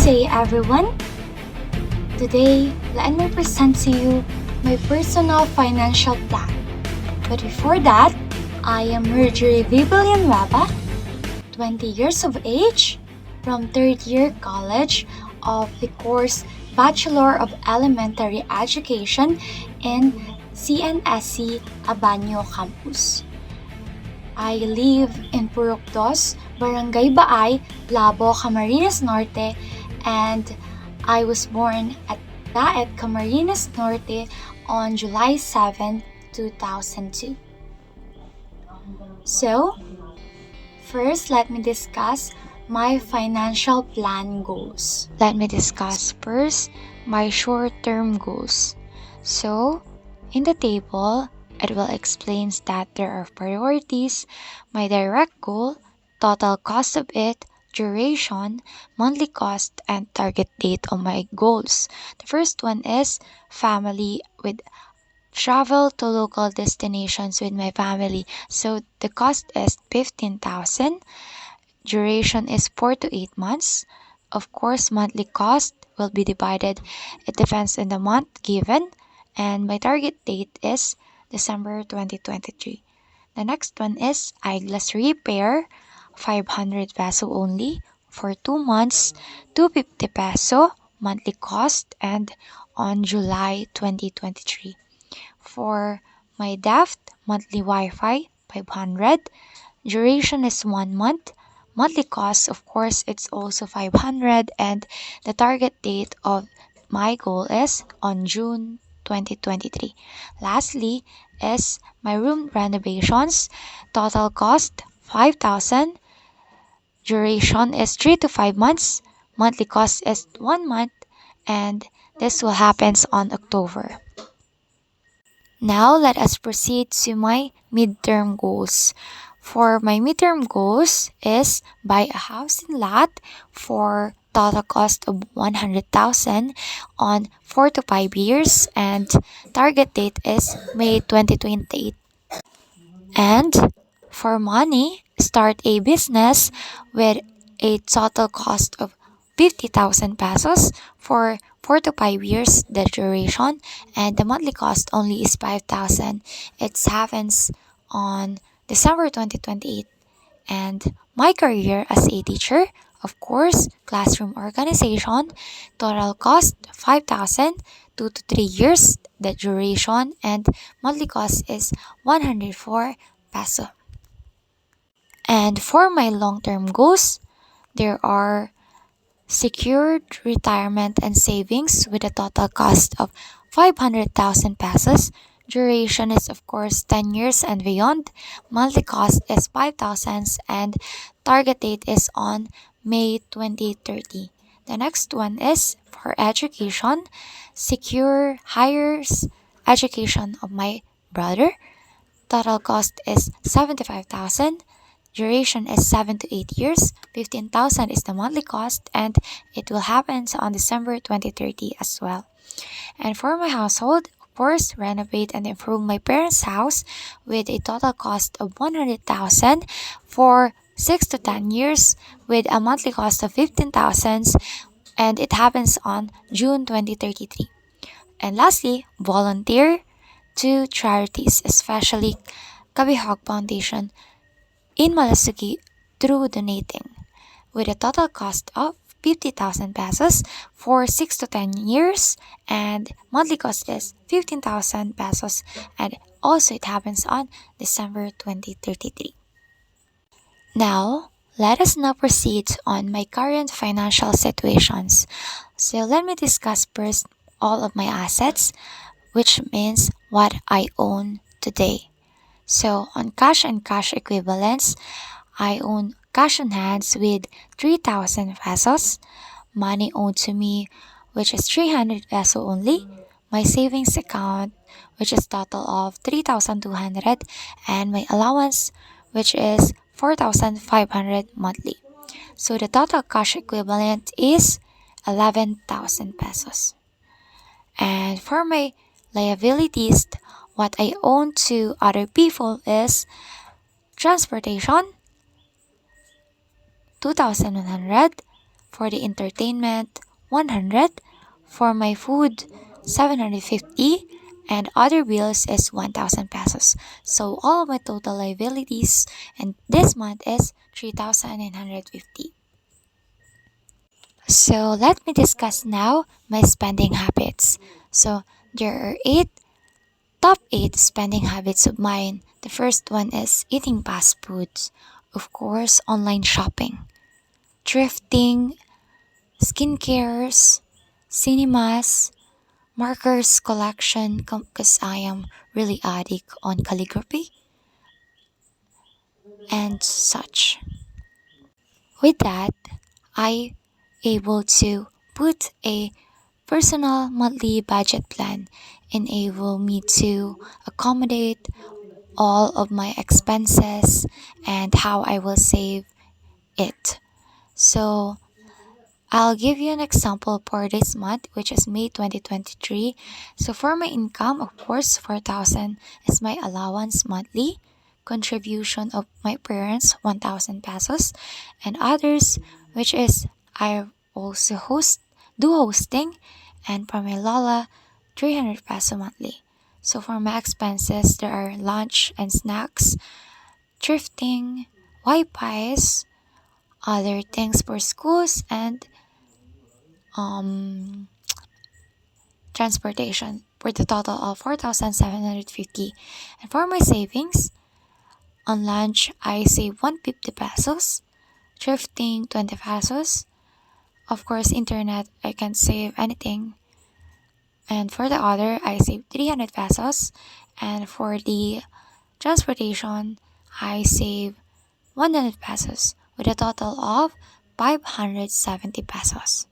day, everyone. Today, let me present to you my personal financial plan. But before that, I am Marjorie Villanueva, 20 years of age, from third year college of the course Bachelor of Elementary Education in CNSC Abanyo Campus. I live in Purok 2, Barangay Baay, Labo, Camarines Norte, and I was born at Daet, Camarines Norte on July 7, 2002. So, first, let me discuss my financial plan goals. Let me discuss first my short-term goals. So, in the table, it will explain that there are priorities, my direct goal, total cost of it, duration, monthly cost, and target date of my goals. The first one is family with travel to local destinations with my family. So the cost is 15,000. Duration is 4 to 8 months. Of course, monthly cost will be divided. It depends on the month given. And my target date is December 2023. The next one is eyeglass repair, 500 peso only for 2 months, 250 peso monthly cost, and on July 2023. For my Daft monthly Wi-Fi, 500. Duration is 1 month. Monthly cost, of course, it's also 500, and the target date of my goal is on June 2023. Lastly is my room renovations. Total cost 5,000. Duration is 3 to 5 months. Monthly cost is 1 month, and this will happen on October. Now let us proceed to my midterm goals. For my midterm goals is buy a house and lot for total cost of 100,000 on 4 to 5 years, and target date is May 2028. And for money, start a business with a total cost of 50,000 pesos for 4 to 5 years the duration, and the monthly cost only is 5,000. It happens on December 2028. And my career as a teacher, of course, classroom organization, total cost 5,000, 2 to 3 years the duration, and monthly cost is 104 peso. And for my long-term goals, there are secured retirement and savings with a total cost of 500,000 pesos. Duration is of course 10 years and beyond. Monthly cost is 5,000 and target date is on May 2030. The next one is for education. Secure higher education of my brother. Total cost is 75,000. Duration is 7 to 8 years. 15,000 is the monthly cost, and it will happen on December 2030 as well. And for my household, of course, renovate and improve my parents' house with a total cost of 100,000 for 6 to 10 years with a monthly cost of 15,000, and it happens on June 2033. And lastly, volunteer to charities, especially Kabihog Foundation in Malasugi through donating with a total cost of 50,000 pesos for 6 to 10 years, and monthly cost is 15,000 pesos, and also it happens on December 2033. Now, let us now proceed on my current financial situations. So let me discuss first all of my assets, which means what I own today. So on cash and cash equivalents, I own cash on hands with 3,000 pesos, money owed to me, which is 300 peso only, my savings account, which is total of 3,200, and my allowance, which is 4,500 monthly. So the total cash equivalent is 11,000 pesos. And for my liabilities, what I own to other people is transportation, 2,100. For the entertainment, 100. For my food, 750. And other bills is 1,000 pesos. So all of my total liabilities and this month is 3,950. So let me discuss now my spending habits. So there are top 8 spending habits of mine. The first one is eating fast foods. Of course, online shopping, thrifting, skincares, cinemas, markers collection because I am really addict on calligraphy and such. With that, I able to put a personal monthly budget plan enable me to accommodate all of my expenses and how I will save it. So I'll give you an example for this month, which is May 2023. So for my income, of course, 4,000 is my allowance monthly. Contribution of my parents, 1,000 pesos. And others, which is I also do hosting. And for my Lola, 300 peso monthly. So for my expenses, there are lunch and snacks, thrifting, Wi-Fi's, other things for schools, and um transportation for the total of 4,750. And for my savings, on lunch I save 150 pesos, thrifting 20 pesos. Of course, internet I can save anything. And for the other, I save 300 pesos. And for the transportation, I save 100 pesos with a total of 570 pesos.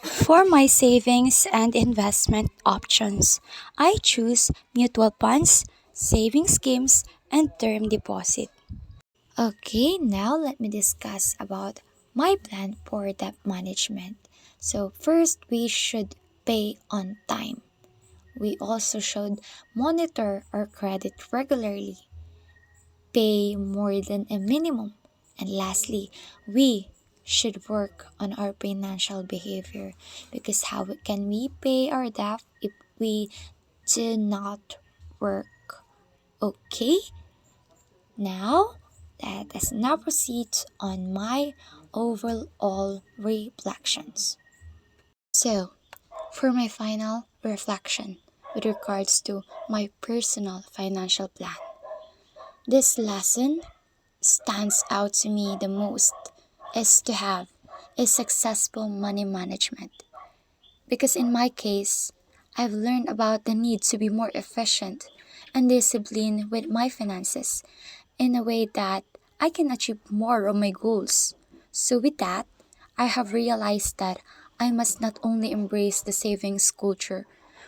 For my savings and investment options, I choose mutual funds, saving schemes, and term deposit. Okay, now let me discuss about my plan for debt management. So first, we should pay on time. We also should monitor our credit regularly, pay more than a minimum. And lastly, we should work on our financial behavior because how can we pay our debt if we do not work? Okay, now let us now proceed on my overall reflections. So, for my final reflection with regards to my personal financial plan, this lesson stands out to me the most is to have a successful money management. Because in my case, I've learned about the need to be more efficient and disciplined with my finances in a way that I can achieve more of my goals. So, with that, I have realized that I must not only embrace the savings culture,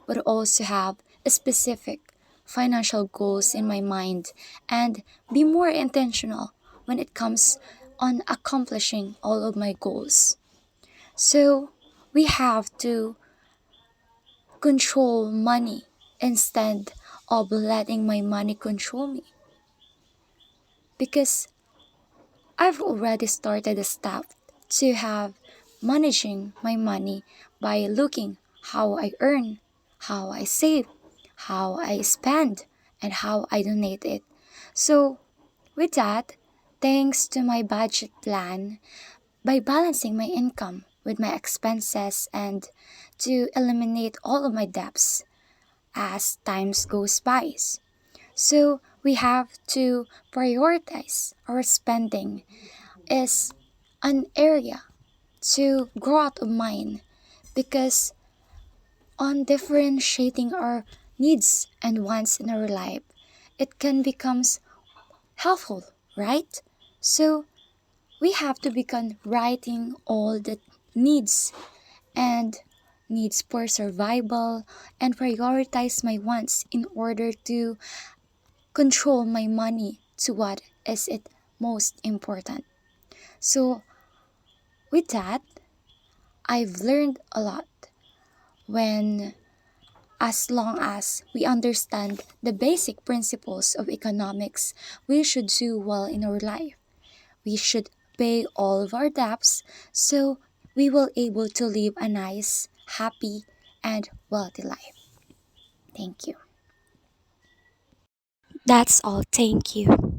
but also have a specific financial goals in my mind and be more intentional when it comes on accomplishing all of my goals. So, we have to control money instead of letting my money control me because I've already started a step to have managing my money by looking how I earn, how I save, how I spend, and how I donate it. So, with that, thanks to my budget plan, by balancing my income with my expenses and to eliminate all of my debts as times goes by. So we have to prioritize our spending is an area to grow out of mind because on differentiating our needs and wants in our life, it can becomes helpful, right? So we have to begin writing all the needs and needs for survival and prioritize my wants in order to control my money to what is it most important. So with that, I've learned a lot when as long as we understand the basic principles of economics, we should do well in our life. We should pay all of our debts so we will able to live a nice, happy, and wealthy life. Thank you. That's all. Thank you.